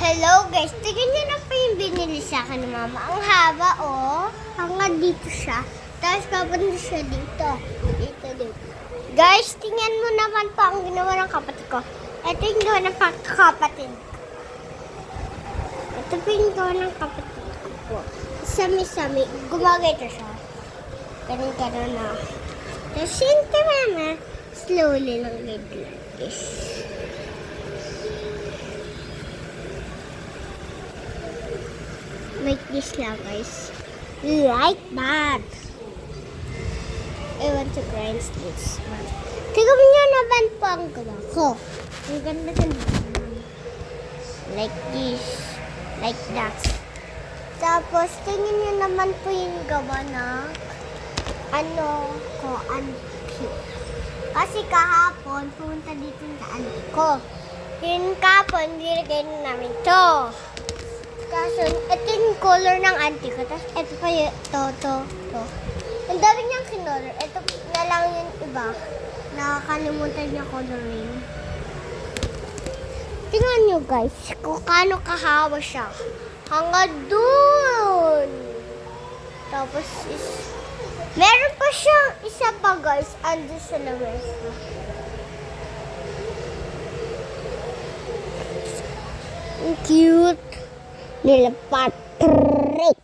Hello guys, tingnan niyo na po yung binili sa akin ni Mama. Ang haba oh. Hanggang dito siya. Tapos papunta siya dito. Dito. Guys, tingnan mo naman po ang ginawa ng kapatid ko. Ito yung gawa ng kapatid ko. Ito po yung gawa ng kapatid ko po. Sami-sami. Gumagay siya. Ganun na. Tapos yun Mama. Slowly lang guys. Like this lang guys. Like that. I want to grind this one. Tignan nyo naman po ang gawa ko. Ang ganda. Like this. Like that. Tapos tingin nyo naman po yung gawa na auntie. Kasi kahapon pumunta dito sa auntie ko. Yung kahapon nilagay namin to. Kaso, ito yung color ng auntie ko. Tapos, ito pa yung to. Ang dami niyang kinolor. Ito na lang yung iba. Nakakalimutan niya coloring. Tingnan niyo guys, kung kano kahawa siya. Hanggang dun. Tapos, meron pa siyang isa pa guys. Ando sa labas. Ang cute. Nila Patrick.